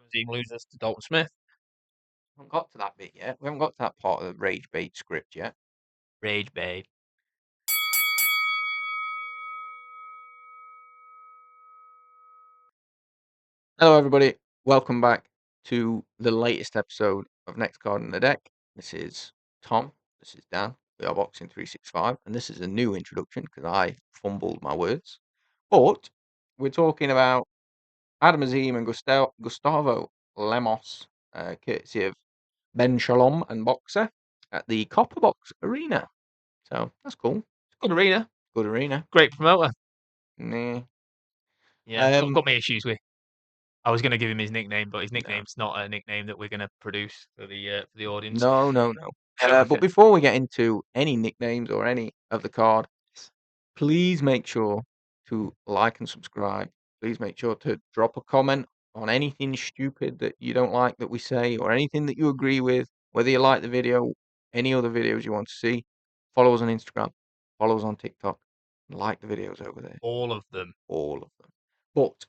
Azim loses to Dalton Smith. We haven't got to that bit yet. We haven't got to that part of the Rage Bait script yet. Rage bait. Hello, everybody. Welcome back to the latest episode of Next Card in the Deck. This is Tom. This is Dan. We are Boxing 365, and this is a new introduction because I fumbled my words. But we're talking about Adam Azim and Gustavo Lemos, courtesy of Ben Shalom and Boxer at the Copper Box Arena. So that's cool. Good arena. Good arena. Great promoter. Nah. Yeah, got my issues with. I was going to give him his nickname, but his nickname's not a nickname that we're going to produce for the audience. No. But before we get into any nicknames or any of the card, please make sure to like and subscribe. Please make sure to drop a comment on anything stupid that you don't like that we say or anything that you agree with, whether you like the video, any other videos you want to see. Follow us on Instagram, follow us on TikTok, and like the videos over there. All of them. All of them. But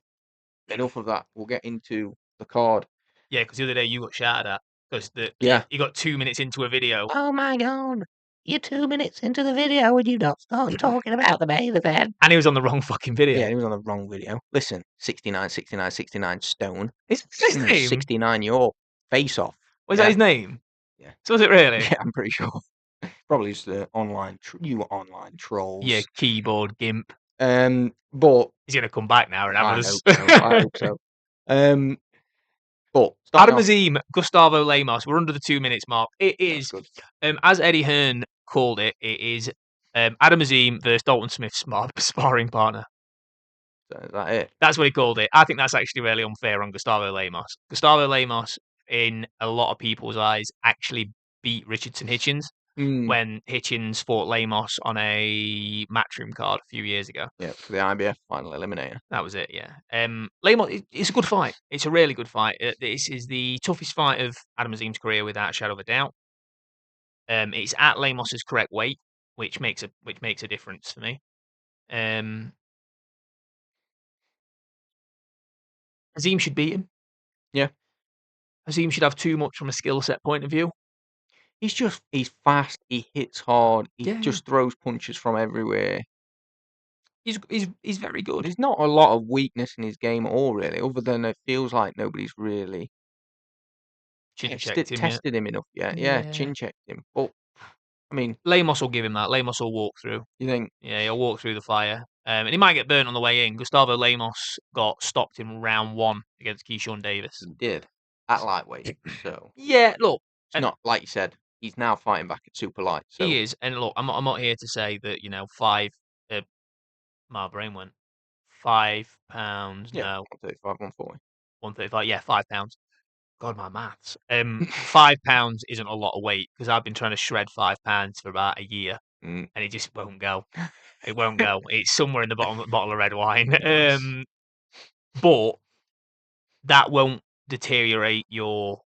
enough of that. We'll get into the card. Yeah, because the other day you got shouted at because you got 2 minutes into a video. Oh my god. You're 2 minutes into the video and you don't start talking about the main event. And he was on the wrong fucking video. Yeah, he was on the wrong video. Listen, 69 stone. Is his name? 69 your face off. Was that his name? Yeah. So was it really? Yeah, I'm pretty sure. Probably just the online trolls. Yeah, keyboard gimp. But he's gonna come back now and have us. I hope so. But Adam Azim, Gustavo Lemos. We're under the 2 minutes mark. It is, as Eddie Hearn called it, it is Adam Azim versus Dalton Smith's sparring partner. So is that it? That's what he called it. I think that's actually really unfair on Gustavo Lemos. Gustavo Lemos, in a lot of people's eyes, actually beat Richardson Hitchens when Hitchens fought Lemos on a Matchroom card a few years ago. Yeah, for the IBF final eliminator. That was it, yeah. Lemos, it's a good fight. It's a really good fight. This is the toughest fight of Adam Azim's career without a shadow of a doubt. It's at Lemos's correct weight, which makes a difference for me. Azim should beat him. Yeah. Azim should have too much from a skill set point of view. He's fast, he hits hard, he just throws punches from everywhere. He's very good. There's not a lot of weakness in his game at all, really, other than it feels like nobody's really tested him enough yet. Yeah, chin checked him. But I mean, Lemos will give him that. Lemos will walk through. You think? Yeah, he'll walk through the fire. And he might get burnt on the way in. Gustavo Lemos got stopped in round 1 against Keyshawn Davis. He did. At lightweight. So yeah, look. It's not, like you said, he's now fighting back at super light. So. He is. And look, I'm not here to say that, my brain went. 5 pounds. Yeah, no. 135, 140. 135, yeah, 5 pounds. God, my maths. 5 pounds isn't a lot of weight because I've been trying to shred 5 pounds for about a year, and it just won't go. It won't go. It's somewhere in the bottle of red wine. But that won't deteriorate your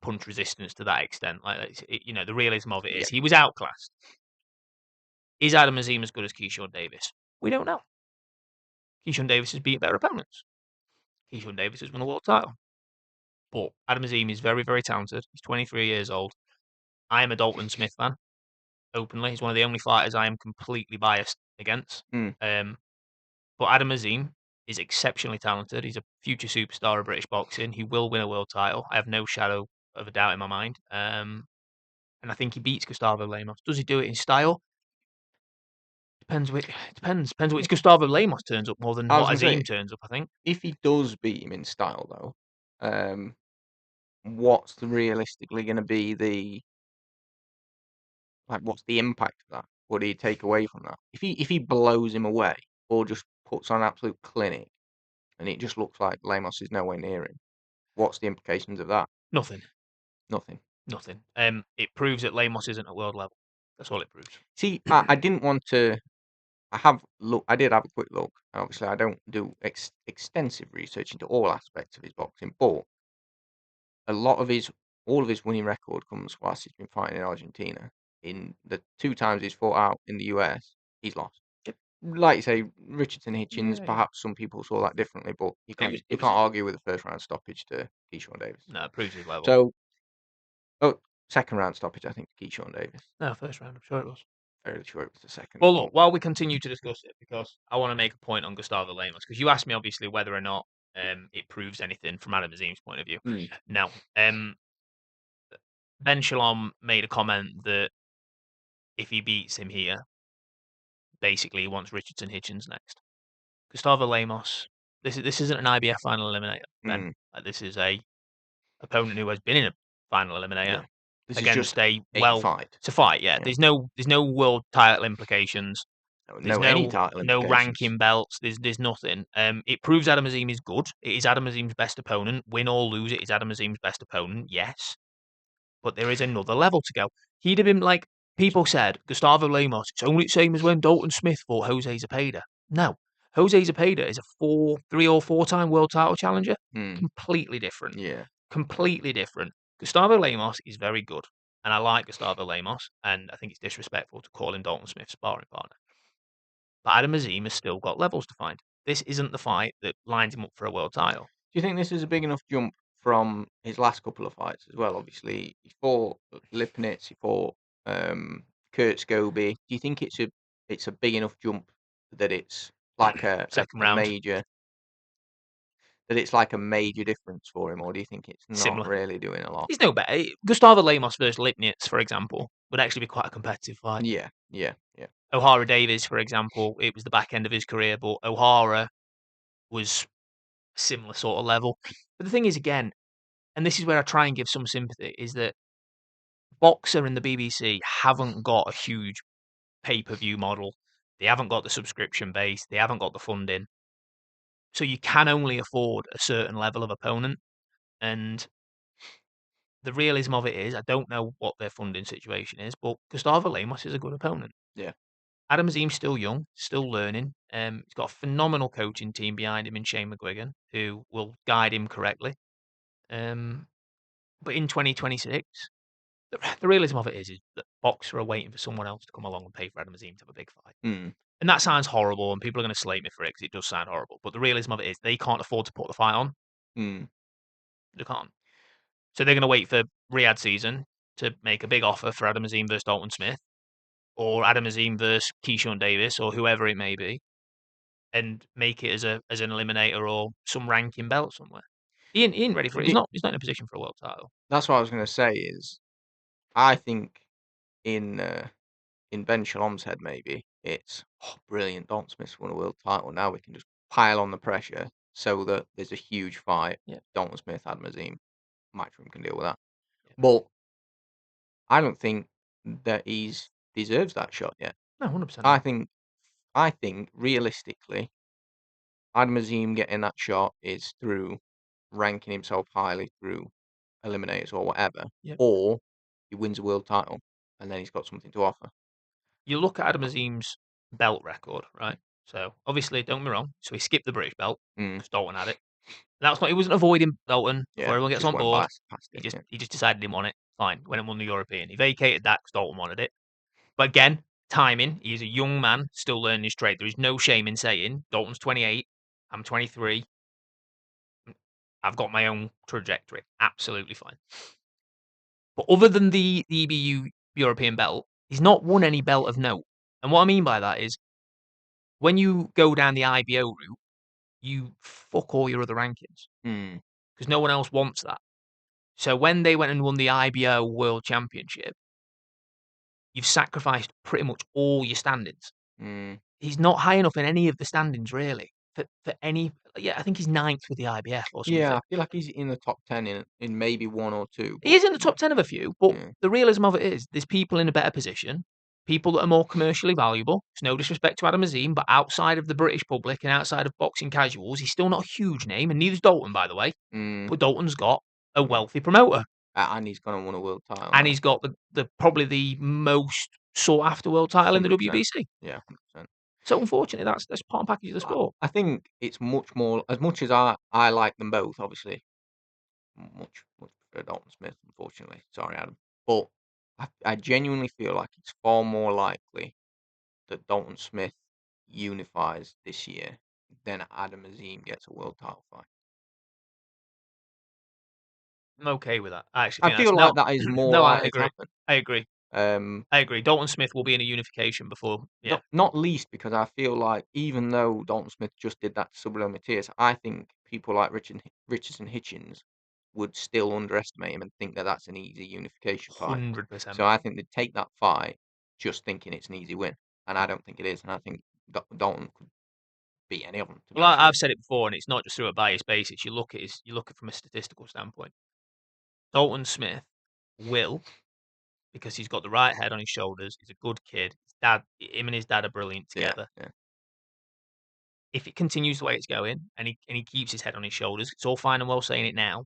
punch resistance to that extent. Like the realism of it is he was outclassed. Is Adam Azim as good as Keyshawn Davis? We don't know. Keyshawn Davis has beat better opponents. Keyshawn Davis has won a world title. But Adam Azim is very, very talented. He's 23 years old. I am a Dalton Smith fan, openly. He's one of the only fighters I am completely biased against. But Adam Azim is exceptionally talented. He's a future superstar of British boxing. He will win a world title. I have no shadow of a doubt in my mind. And I think he beats Gustavo Lemos. Does he do it in style? Depends which Gustavo Lemos turns up more than what Azim turns up, I think. If he does beat him in style, though, what's realistically going to be what's the impact of that? What do you take away from that? If he blows him away or just puts on an absolute clinic and it just looks like Lemos is nowhere near him, what's the implications of that? Nothing. It proves that Lemos isn't at world level. That's all it proves. See, I didn't want to. I did have a quick look. Obviously, I don't do extensive research into all aspects of his boxing, but all of his winning record comes whilst he's been fighting in Argentina. In the 2 times he's fought out in the US, he's lost. Yep. like you say, Richardson Hitchens. Yeah, yeah. Perhaps some people saw that differently, but you It can't was. you It was. can't argue with the first round stoppage to Keyshawn Davis. No, it proves his level. So, oh, second round stoppage, I think, to Keyshawn Davis. No, first round. I'm sure it was. Fairly sure it was the second. Well, But look, while we continue to discuss it, because I want to make a point on Gustavo Lemos, because you asked me obviously whether or not it proves anything from Adam Azim's point of view. No. Ben Shalom made a comment that if he beats him here, basically he wants Richardson Hitchens next. Gustavo Lemos, this isn't an IBF final eliminator, Ben. This is a opponent who has been in a final eliminator yeah, this is against just a a fight. it's a fight. Yeah, Yeah. there's no world title implications. There's No any title no implications. ranking belts. There's nothing. It proves Adam Azim is good. It is Adam Azim's best opponent. Win or lose, it is Adam Azim's best opponent. Yes, but there is another level to go. He'd have been like people said, Gustavo Lemos. It's only the same as when Dalton Smith fought Jose Zepeda. No, Jose Zepeda is a 3 or 4 time world title challenger. Completely different. Yeah. Completely different. Gustavo Lemos is very good, and I like Gustavo Lemos, and I think it's disrespectful to call him Dalton Smith's sparring partner. But Adam Azim has still got levels to find. This isn't the fight that lines him up for a world title. Do you think this is a big enough jump from his last couple of fights as well? Obviously, he fought Lipnitz, he fought Kurt Scobie. Do you think it's a big enough jump that it's like Second a round, major that it's like a major difference for him, or do you think it's not similar. really doing a lot? He's no better. Gustavo Lemos versus Lipnitz, for example, would actually be quite a competitive fight. Yeah, yeah, yeah. O'Hara Davies, for example, it was the back end of his career, but O'Hara was a similar sort of level. But the thing is, again, and this is where I try and give some sympathy, is that Boxer and the BBC haven't got a huge pay-per-view model. They haven't got the subscription base. They haven't got the funding. So you can only afford a certain level of opponent. And the realism of it is, I don't know what their funding situation is, but Gustavo Lemos is a good opponent. Yeah. Adam Azim's still young, still learning. He's got a phenomenal coaching team behind him in Shane McGuigan, who will guide him correctly. But in 2026, the realism of it is that Boxer are waiting for someone else to come along and pay for Adam Azim to have a big fight. And that sounds horrible, and people are going to slate me for it because it does sound horrible. But the realism of it is they can't afford to put the fight on. They can't. So they're going to wait for Riyadh season to make a big offer for Adam Azim versus Dalton Smith, or Adam Azim versus Keyshawn Davis, or whoever it may be, and make it as an eliminator or some ranking belt somewhere. He ain't ready for it. He's not in a position for a world title. That's what I was going to say. Is I think in Ben Shalom's head, maybe it's brilliant. Dalton Smith's won a world title. Now we can just pile on the pressure so that there's a huge fight. Yeah. Dalton Smith, Adam Azim, Matchroom can deal with that. Yeah. But I don't think that he's deserves that shot yet. No, 100%. I think realistically, Adam Azim getting that shot is through ranking himself highly through eliminators or whatever, Yep. or he wins a world title and then he's got something to offer. You look at Adam Azim's belt record, right? So obviously, don't get me wrong. So he skipped the British belt because Dalton had it. That's not. He wasn't avoiding Dalton before everyone gets just on went board. past it, yeah. He just decided he didn't want it. Fine. Went and won the European. He vacated that because Dalton wanted it. But again, timing. He's a young man still learning his trade. There is no shame in saying Dalton's 28. I'm 23. I've got my own trajectory. Absolutely fine. But other than the EBU European belt, he's not won any belt of note. And what I mean by that is when you go down the IBO route, you fuck all your other rankings because no one else wants that. So when they went and won the IBO World Championship, you've sacrificed pretty much all your standings. He's not high enough in any of the standings really for any. Yeah, I think he's 9th with the IBF or something. Yeah, I feel like he's in the top 10 in maybe one or two. He is in the top 10 of a few, but the realism of it is there's people in a better position, people that are more commercially valuable. It's no disrespect to Adam Azim, but outside of the British public and outside of boxing casuals, he's still not a huge name, and neither's Dalton, by the way. But Dalton's got a wealthy promoter. And he's going to win a world title. And he's got the probably the most sought after world title in the WBC. Yeah, 100%. So unfortunately, that's part and package of the sport. I think it's much more, as much as I like them both, obviously, much prefer Dalton Smith, unfortunately. Sorry, Adam. But I genuinely feel like it's far more likely that Dalton Smith unifies this year, then Adam Azim gets a world title fight. I'm okay with that. I actually I think that's feel like that is more no, I likely to agree. happen. I agree. I agree. Dalton Smith will be in a unification before. Yeah, Not least because I feel like even though Dalton Smith just did that to Subliminal Matthias, I think people like Richardson Hitchens would still underestimate him and think that that's an easy unification fight. 100%. So I think they'd take that fight just thinking it's an easy win, and I don't think it is. And I think Dalton could beat any of them. To be Well, honest with I've said it before, and it's not just through a bias basis. You look at it from a statistical standpoint. Dalton Smith will, because he's got the right head on his shoulders. He's a good kid. Him and his dad are brilliant you. together. Yeah. If it continues the way it's going, and he keeps his head on his shoulders, it's all fine and well saying it now.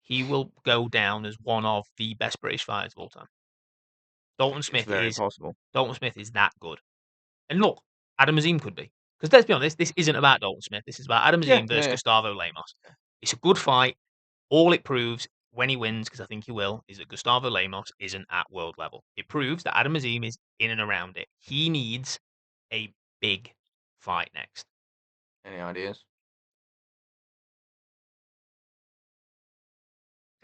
He will go down as one of the best British fighters of all time. It's very possible. Dalton Smith is that good. And look, Adam Azim could be. Because let's be honest, this isn't about Dalton Smith. This is about Adam Yeah, Azim versus yeah. Gustavo Lemos. It's a good fight. All it proves when he wins, because I think he will, is that Gustavo Lemos isn't at world level. It proves that Adam Azim is in and around it. He needs a big fight next. Any ideas?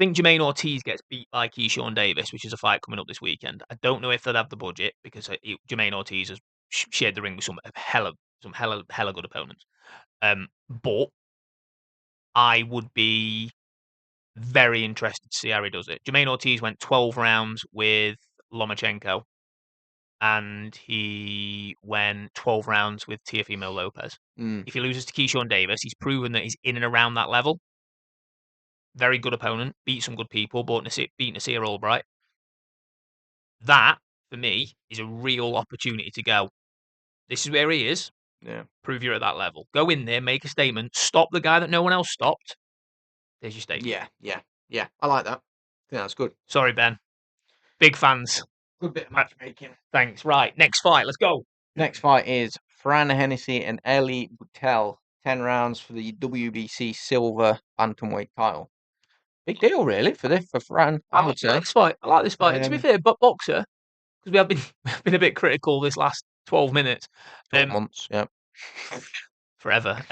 I think Jermaine Ortiz gets beat by Keyshawn Davis, which is a fight coming up this weekend. I don't know if they'll have the budget because Jermaine Ortiz has shared the ring with some hella good opponents. But I would be very interested to see how he does it. Jermaine Ortiz went 12 rounds with Lomachenko, and he went 12 rounds with Teofimo Lopez. If he loses to Keyshawn Davis, he's proven that he's in and around that level. Very good opponent, beat some good people, but beat Nasir Albright. That, for me, is a real opportunity to go. This is where he is. Yeah. Prove you're at that level. Go in there, make a statement, stop the guy that no one else stopped. There's your statement. Yeah. I like that. Yeah, that's good. Sorry, Ben. Big fans. Good bit of matchmaking. Thanks. Right, next fight. Let's go. Next fight is Fran Hennessy and Eli Butel. 10 rounds for the WBC Silver bantamweight title. Big deal, really, for Fran. I would say. I like this fight. To be fair, but boxer, because we have been a bit critical this last 12 minutes. 12 months, yeah. Forever.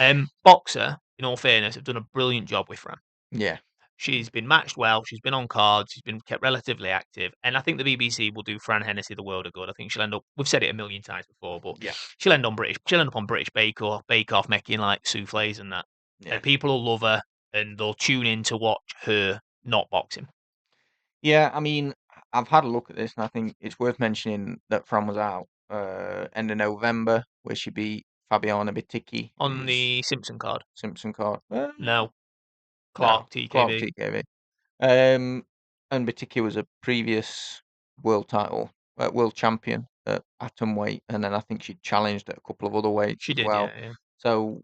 Boxer, in all fairness, have done a brilliant job with Fran. Yeah. She's been matched well. She's been on cards. She's been kept relatively active. And I think the BBC will do Fran Hennessy the world of good. I think she'll end up, we've said it a million times before, but Yeah. she'll end up on British Bake Off making like souffles and that. Yeah. And people will love her and they'll tune in to watch her not boxing. Yeah, I mean, I've had a look at this and I think it's worth mentioning that Fran was out end of November, where she beat Fabiana Biticki On the Simpson card. Simpson card. No. Clark, no, TKB. Clark TKB. And Biticki was a previous world champion at atomweight, and then I think she challenged at a couple of other weights She as did, well. yeah. So,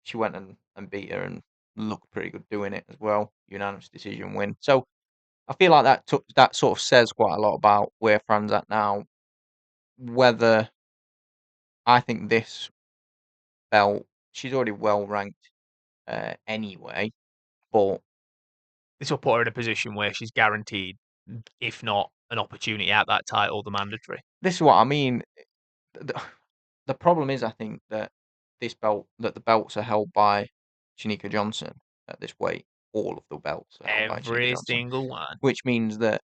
she went and beat her and looked pretty good doing it as well. Unanimous decision win. So I feel like that sort of says quite a lot about where Fran's at now. Whether I think this belt, she's already well ranked anyway, but This will put her in a position where she's guaranteed, if not an opportunity at that title, the mandatory. this is what I mean. The problem is, I think that the belts are held by Shanika Johnson at this weight. All of the belts are held by Shanika Every Johnson, single one. which means that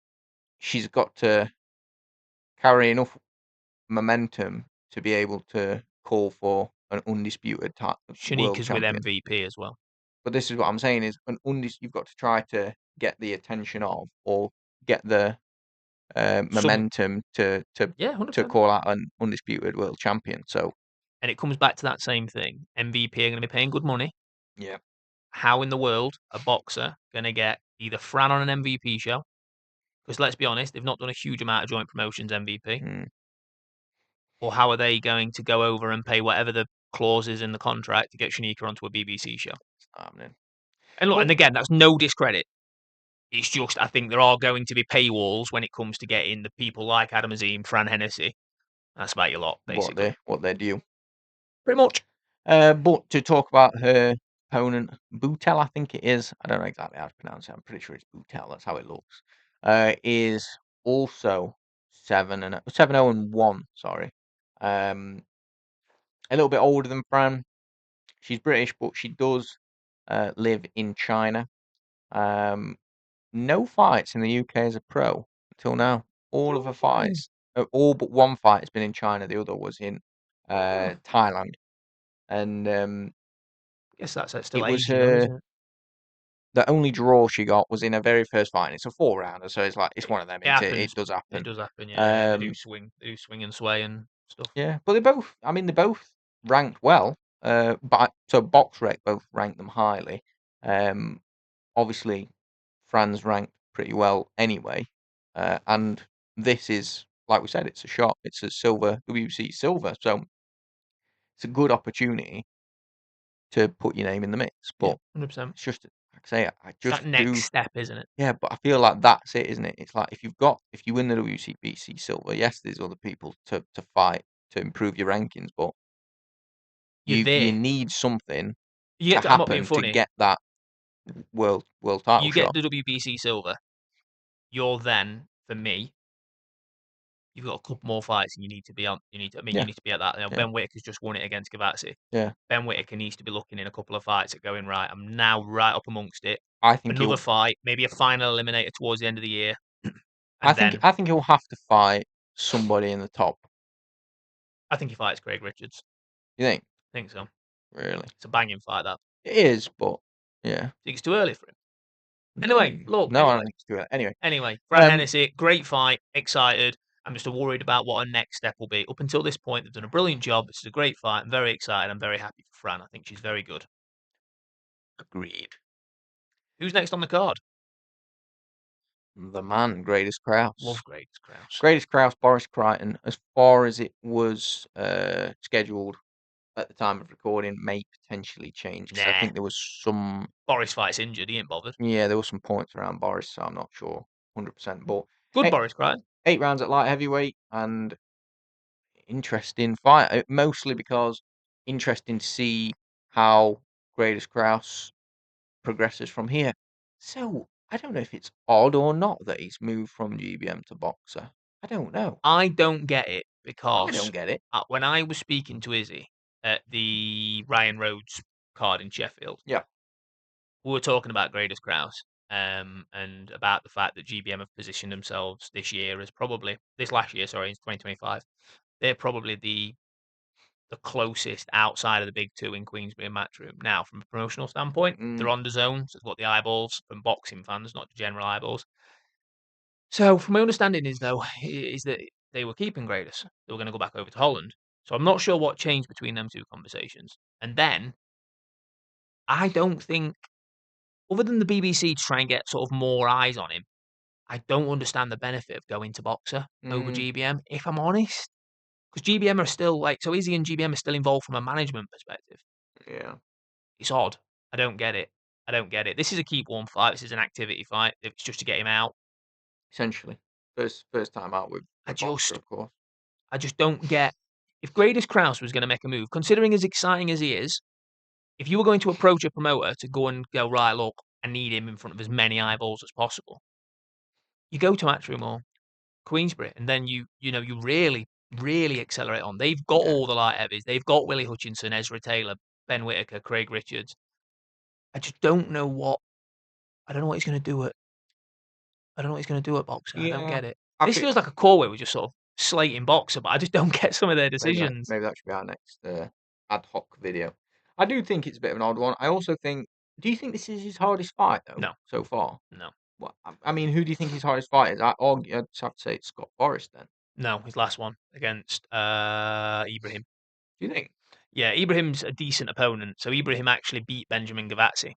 she's got to carry enough momentum to be able to call for an undisputed world Shanika's with champion. MVP as well. But this is what I'm saying is you've got to try to get the attention of or get the momentum to 100%. call out an undisputed world champion. So, And it comes back to that same thing. MVP are going to be paying good money. yeah. How in the world a boxer going to get either Fran on an MVP show? Because let's be honest, they've not done a huge amount of joint promotions MVP. Or how are they going to go over and pay whatever the clause is in the contract to get Shanika onto a BBC show? It's not happening. And look, and again, that's no discredit. It's just I think there are going to be paywalls when it comes to getting the people like Adam Azim, Fran Hennessy. That's about your lot, basically. What they do. Pretty much. But to talk about her opponent, Butel, I think it is. I don't know exactly how to pronounce it. I'm pretty sure it's Butel. That's how it looks. Is also 7-0-1. Sorry. a little bit older than Fran. She's British, but she does live in China. No fights in the UK as a pro until now. All of her fights, all but one fight has been in China. The other was in Thailand, and Guess that's still it was agey though, her. isn't it? The only draw she got was in her very first fight. And it's a 4-rounder, so it's like it's one of them. It It happens. does It happen. does happen. Yeah, they do Um, swing. They do swing and sway and stuff. yeah, but they both. I mean, they both ranked well. But so BoxRec both ranked them highly. Um, Obviously, Fran's ranked pretty well anyway. And this is, like we said, it's a shot. It's a silver, WBC Silver. So it's a good opportunity to put your name in the mix. Yeah, But 100%. it's just, like I say, I It's that just next do. step, isn't it? Yeah, but I feel like that's it, isn't it? It's like if you win the WBC Silver, yes, there's other people to fight to improve your rankings, but You're you there. need something You to get. I'm not being happen to funny. get that world title You get shot. the WBC silver. You're then, for me, you've got a couple more fights and you need to be on. You need to. I mean, you Yeah, need to be at that. yeah, Ben Whitaker's just won it against Gavazzi. yeah. Ben Whitaker needs to be looking in a couple of fights at going right. I'm now right up amongst it. I think Another he'll fight, maybe a final eliminator towards the end of the year, and then I think he'll have to fight somebody in the top. I think he fights Craig Richards. You think? I think so. Really? It's a banging fight. That. It is, but yeah. I think it's too early for him. Anyway, look. No, I don't think it's good. Anyway, Anyway, Fran um, Hennessy, great fight, excited. I'm just worried about what our next step will be. Up until this point, they've done a brilliant job. This is a great fight. I'm very excited. I'm very happy for Fran. I think she's very good. agreed. Who's next on the card? The man, Gradus Kraus. Love Gradus Kraus. Gradus Kraus, Boris Crichton, as far as it was scheduled at the time of recording, may potentially change because I Nah. think there was some, Boris fight's injured. He ain't bothered. yeah, there were some points around Boris, so I'm not sure 100%. But Good eight, Boris Crichton. 8 rounds at light heavyweight and interesting fight, mostly because interesting to see how Gradus Kraus progresses from here. So I don't know if it's odd or not that he's moved from GBM to boxer. I don't know. I don't get it I because don't get it. when I was speaking to Izzy at the Ryan Rhodes card in Sheffield, Yeah. we were talking about Gradus Kraus and about the fact that GBM have positioned themselves this year as probably this last year, sorry, in 2025. They're probably the closest outside of the big two in Queensbury and Matchroom. Now, from a promotional standpoint, they're on the zone, so it's got the eyeballs from boxing fans, not the general eyeballs. So, from my understanding is though, is that they were keeping Gradus. They were going to go back over to Holland. So I'm not sure what changed between them two conversations. And then I don't think, other than the BBC to try and get sort of more eyes on him, I don't understand the benefit of going to boxer over Mm, GBM, if I'm honest. Because GBM are still like, so Izzy and GBM are still involved from a management perspective. yeah. It's odd. I don't get it. I don't get it. This is a keep warm fight. This is an activity fight. It's just to get him out. Essentially, first time out with I a boxer, just, of course. I just don't get. If Gradus Kraus was going to make a move, considering as exciting as he is, if you were going to approach a promoter to go and go, right, look, I need him in front of as many eyeballs as possible, you go to Matchroom or Queensbury, and then you really, really accelerate on. They've got Yeah. all the light heavies. They've got Willie Hutchinson, Ezra Taylor, Ben Whitaker, Craig Richards. I just don't know what. I don't know what he's going to do at. I don't know what he's going to do at boxer. I don't Yeah. get it. I This feel feels like a call where we're just sort of slating boxer, but I just don't get some of their decisions. maybe that should be our next ad hoc video. I do think it's a bit of an odd one. I also think. Do you think this is his hardest fight though No, so far? no, Well, I mean, who do you think his hardest fight is? I'd just have to say it's Scott Boris then. no. His last one against Ibrahim. Do you think? Yeah, Ibrahim's a decent opponent. So Ibrahim actually beat Benjamin Gavazzi.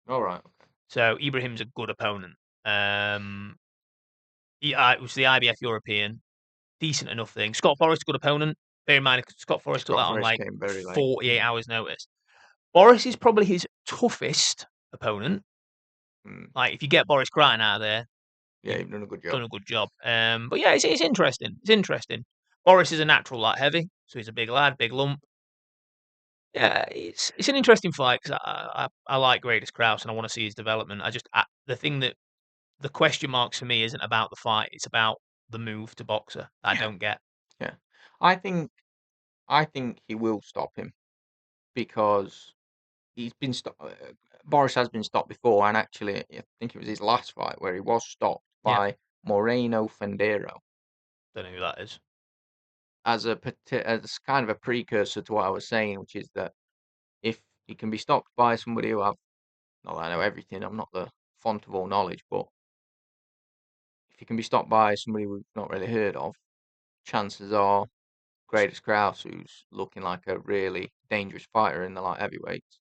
All right. Okay. So Ibrahim's a good opponent. It was the IBF European, decent enough thing. Scott Forrest, good opponent. Bear in mind, Scott Forrest took that Scott on Boris like came very late. 48 hours notice. Boris is probably his toughest opponent. Mm. Like, if you get Boris Crichton out of there, Yeah, you've you've done a good job. done a good job. But yeah, it's interesting. It's interesting. Boris is a natural light heavy, so he's a big lad, big lump. Yeah, it's an interesting fight because I like Gradus Kraus and I want to see his development. The thing that the question marks for me isn't about the fight; it's about the move to boxer. I Yeah. don't get. Yeah. I think I think he will stop him because he's been stopped. Boris has been stopped before, and actually, I think it was his last fight where he was stopped Yeah. by Moreno Fendero Don't know who that is. as as kind of a precursor to what I was saying, which is that if he can be stopped by somebody who I've not that I know everything, I'm not the font of all knowledge, but if he can be stopped by somebody we've not really heard of, chances are Gradus Kraus, who's looking like a really dangerous fighter in the light heavyweights,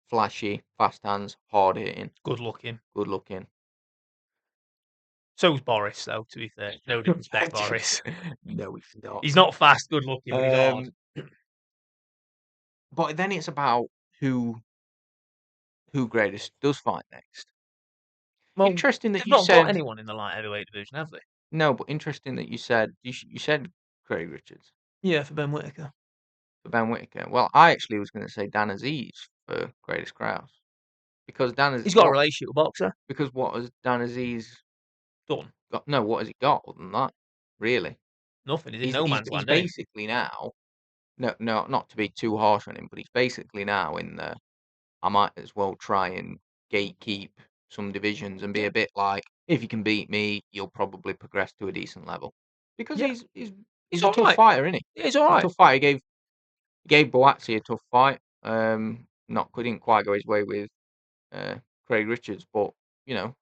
flashy, fast hands, hard hitting, Good looking. good looking. So's Boris, though, to be fair. No disrespect, Boris. No, he's not. He's not fast, good looking, but he's hard. But then it's about who Gradus does fight next. Well, Interesting that they've you not got said anyone in the light heavyweight division, have they? no, but interesting that you said you said Craig Richards Yeah, for Ben Whittaker. for Ben Whittaker. Well, I actually was going to say Dan Aziz for Gradus Kraus because He's got a relationship with Boxer. because what has Dan Aziz Done. got? No, what has he got other than that? Really, Nothing. He's in no man's he's land, ain't he? basically now. No, no, not to be too harsh on him, but he's basically now in the. I might as well try and gatekeep some divisions and be Yeah. a bit like, if you can beat me, you'll probably progress to a decent level. Because Yeah. he's a tough alright. fighter, isn't he? Yeah, he's He's a alright. tough fighter. He gave Boatsy a tough fight. Not couldn't quite go his way with Craig Richards, but you know,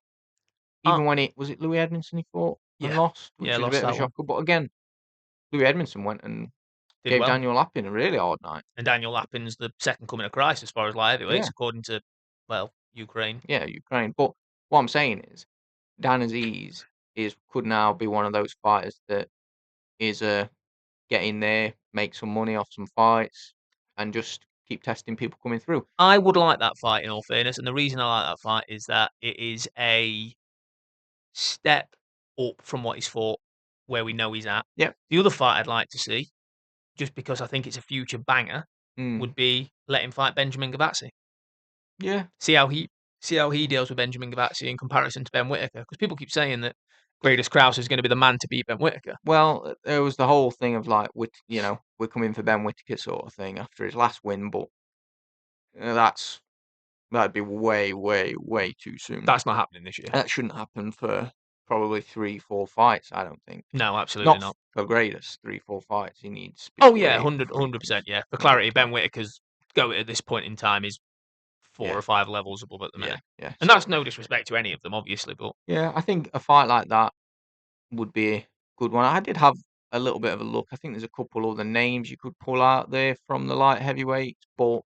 Uh, even when it was it Louis Edmondson he fought and yeah. lost, Yeah, which was a lost bit of a that one. shocker. But again, Louis Edmondson went and Did gave well. Daniel Lappin a really hard night. And Daniel Lappin's the second coming of Christ as far as light heavyweights, Yeah, according to, well, Ukraine. yeah, Ukraine. But what I'm saying is, Dan Aziz could now be one of those fighters that is get in there, make some money off some fights, and just keep testing people coming through. I would like that fight, in all fairness, and the reason I like that fight is that it is a step up from what he's fought, where we know he's at. Yeah. The other fight I'd like to see, just because I think it's a future banger, would be let him fight Benjamin Gavazzi. Yeah. See how he deals with Benjamin Gavazzi in comparison to Ben Whittaker, because people keep saying that Gradus Kraus is going to be the man to beat Ben Whittaker. Well, there was the whole thing of like, we're coming for Ben Whittaker sort of thing after his last win, but that'd be way, way, way too soon. That's not happening this year. That shouldn't happen for probably 3-4 fights. I don't think. No, absolutely not. For Gradus, 3-4 fights. He needs. Oh yeah, 100%. Yeah, for clarity, Ben Whittaker's go at this point in time is 4 or 5 levels above at the minute. Yeah. And that's no disrespect to any of them, obviously, but yeah, I think a fight like that would be a good one. I did have a little bit of a look. I think there's a couple other names you could pull out there from the light heavyweights, but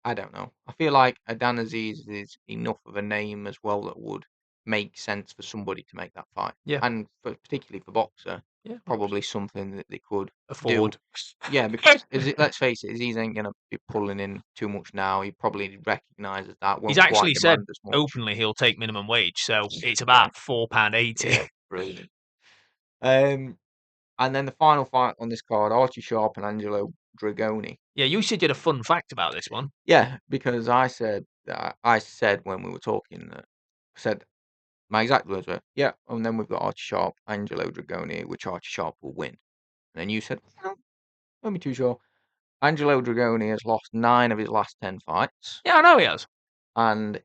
I don't know. I feel like Adan Aziz is enough of a name as well that would make sense for somebody to make that fight. yeah, And particularly for Boxer, yeah, probably something that they could afford. do. Yeah, because let's face it, Aziz ain't going to be pulling in too much now. He probably recognises that, He's won't quite actually said demand as much. openly he'll take minimum wage, so it's about £4.80. Yeah, brilliant. And then the final fight on this card, Archie Sharp and Angelo Dragoni. Yeah, you said you had a fun fact about this one. Yeah, because I said when we were talking that I said my exact words were, yeah, and then we've got Archie Sharp, Angelo Dragoni, which Archie Sharp will win. And then you said, well, don't be too sure. Angelo Dragoni has lost 9 of his last 10 fights. Yeah, I know he has. And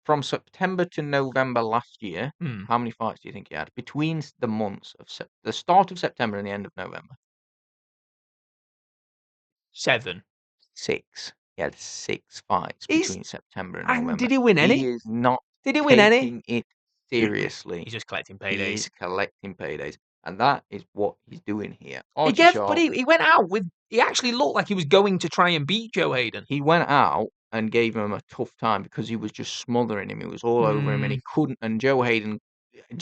from September to November last year, how many fights do you think he had? Between the months of the start of September and the end of November? 7. 6. He had 6 fights between September and November. Did he win any? He is not Did he win any? taking it seriously. He's just collecting He paydays. is collecting paydays. And that is what he's doing here. But he went out with. He actually looked like he was going to try and beat Joe Hayden. He went out and gave him a tough time because he was just smothering him. He was all over him and he couldn't. And Joe Hayden,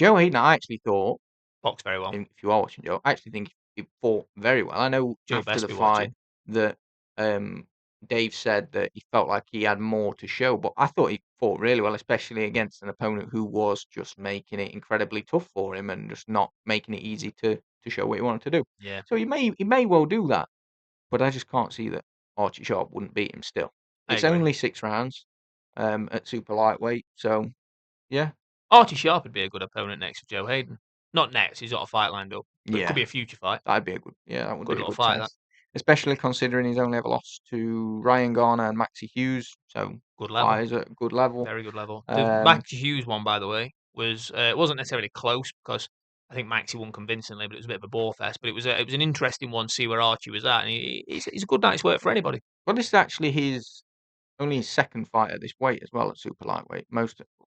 I actually thought, boxed very well. if you are watching Joe, I actually think he fought very well. I know Joe after best the be fight watching. that Dave said that he felt like he had more to show, but I thought he fought really well, especially against an opponent who was just making it incredibly tough for him and just not making it easy to show what he wanted to do. Yeah. So he may well do that, but I just can't see that Archie Sharp wouldn't beat him still. It's only 6 rounds at super lightweight, so yeah. Archie Sharp would be a good opponent next to Joe Hayden. Not next, he's got a fight lined up. But it could be a future fight. That'd be a good. Yeah, that would Good be a little good fight, test. Especially considering he's only ever lost to Ryan Garner and Maxi Hughes, so good level. fighters at a good level. Very good level. The Maxi Hughes one, by the way, was it wasn't necessarily close because I think Maxi won convincingly, but it was a bit of a bore fest. But it was an interesting one to see where Archie was at, and he's a good night's work for anybody. Well, this is actually only his second fight at this weight as well, at super lightweight.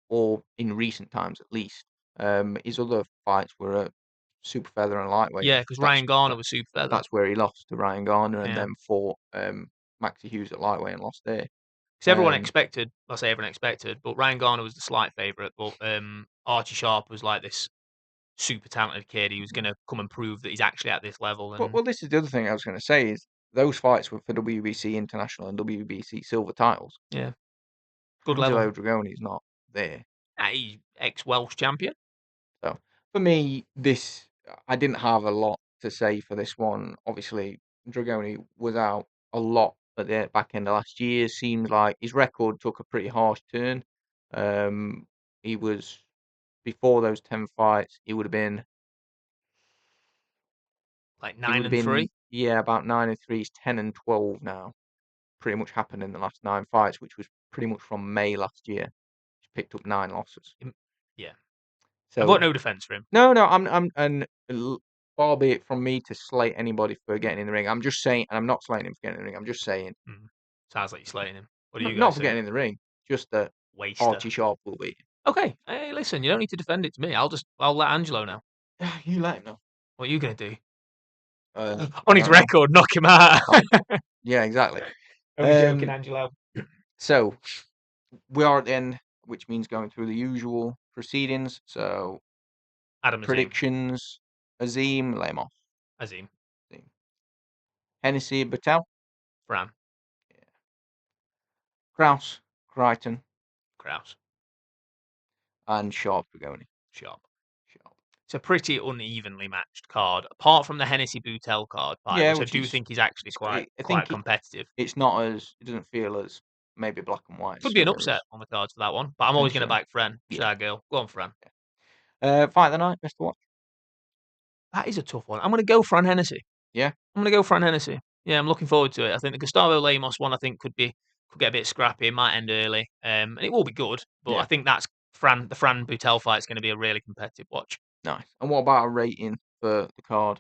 Or in recent times at least. His other fights were at super feather and lightweight. Yeah, because Ryan Garner was super feather. That's where he lost to Ryan Garner and Yeah. then fought Maxi Hughes at lightweight and lost there. Because everyone expected, I say everyone expected, but Ryan Garner was the slight favourite. But Archie Sharp was like this super talented kid. He was going to come and prove that he's actually at this level. And Well, this is the other thing I was going to say is those fights were for WBC International and WBC Silver titles. yeah, good Angelo level. Dragoni's not there. He's ex-Welsh champion. So for me, I didn't have a lot to say for this one. Obviously, Dragoni was out a lot at the back end of last year. Seems like his record took a pretty harsh turn. He was before those 10 fights. He would have been like 9-3. Yeah, about 9-3. He's 10-12 now. Pretty much happened in the last 9 fights, which was pretty much from May last year. He's picked up 9 losses. Yeah. So I've got no defence for him. No, and far be it from me to slate anybody for getting in the ring. I'm just saying, and I'm not slating him for getting in the ring. I'm just saying. Sounds like you're slating him. What do you guys Not for getting in the ring, just that Archie Sharp will be. Okay. Hey, listen, you don't need to defend it to me. I'll let Angelo know. You let him know. What are you going to do? On his record, knock him out. Yeah, exactly. I'm joking, Angelo. So we are at the end, which means going through the usual proceedings. So predictions: Azim, Lemos. Azim. Hennessy, Battelle. Fran. Yeah. Kraus, Crichton. Kraus. And Sharp, Dragoni. Sharp. It's a pretty unevenly matched card, apart from the Hennessy Butel card, which I do think is actually quite competitive. It doesn't feel as maybe black and white. Could be an upset on the cards for that one, but I'm always going to back Fran. She's our girl. Go on, Fran. Fight of the night, best to watch. That is a tough one. I'm going to go Fran Hennessy. Yeah? I'm going to go Fran Hennessy. Yeah, I'm looking forward to it. I think the Gustavo Lemos one, I think, could get a bit scrappy. It might end early, and it will be good. But I think that's the Fran Butel fight is going to be a really competitive watch. Nice. And what about a rating for the card?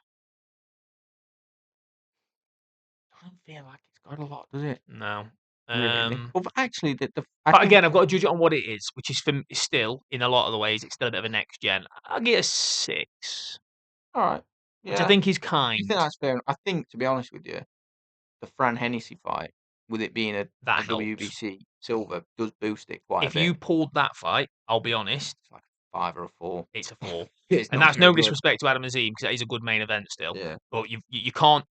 I don't feel like it's got a lot, does it? No. Really? Well, actually, but again, I've got to judge it on what it is, which is still, in a lot of the ways, it's still a bit of a next gen. I'll get a 6. All right. Yeah. Which I think is kind. I think that's fair. I think, to be honest with you, the Fran Hennessy fight, with it being a WBC Silver, does boost it quite a bit. If you pulled that fight, I'll be honest, it's like a 5 or a 4. It's a 4. And that's no disrespect to Adam Azim, because that is a good main event still. Yeah. But you can't.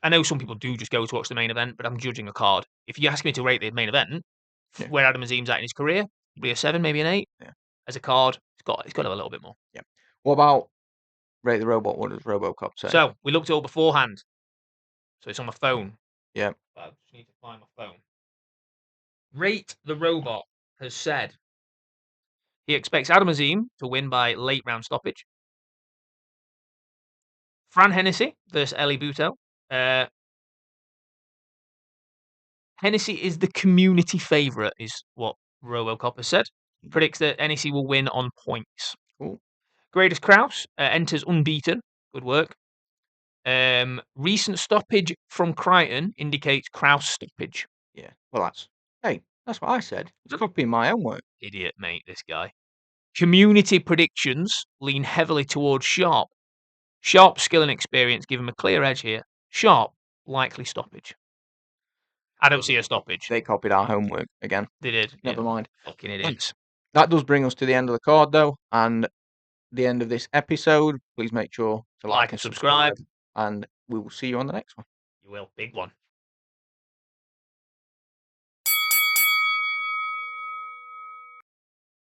I know some people do just go to watch the main event, but I'm judging a card. If you ask me to rate the main event, where Adam Azim's at in his career, probably a 7, maybe an 8. Yeah. As a card, it's got to have a little bit more. Yeah. What about Rate the Robot? What does RoboCop say? So we looked it up beforehand. So it's on my phone. Yeah. I just need to find my phone. Rate the Robot has said he expects Adam Azim to win by late round stoppage. Fran Hennessy versus Ellie Butel. Hennessy is the community favourite, is what RoboCop has said. Predicts that Hennessy will win on points. Cool. Gradus Kraus enters unbeaten. Good work. Recent stoppage from Crichton indicates Kraus stoppage. Yeah. Well, that's what I said. It's copying my own work. Idiot, mate, this guy. Community predictions lean heavily towards Sharp. Sharp's skill and experience give him a clear edge here. Sharp, likely stoppage. I don't see a stoppage. They copied our homework again. They did. Never mind. Fucking idiots. That does bring us to the end of the card, though, and the end of this episode. Please make sure to like and subscribe. And we will see you on the next one. You will. Big one.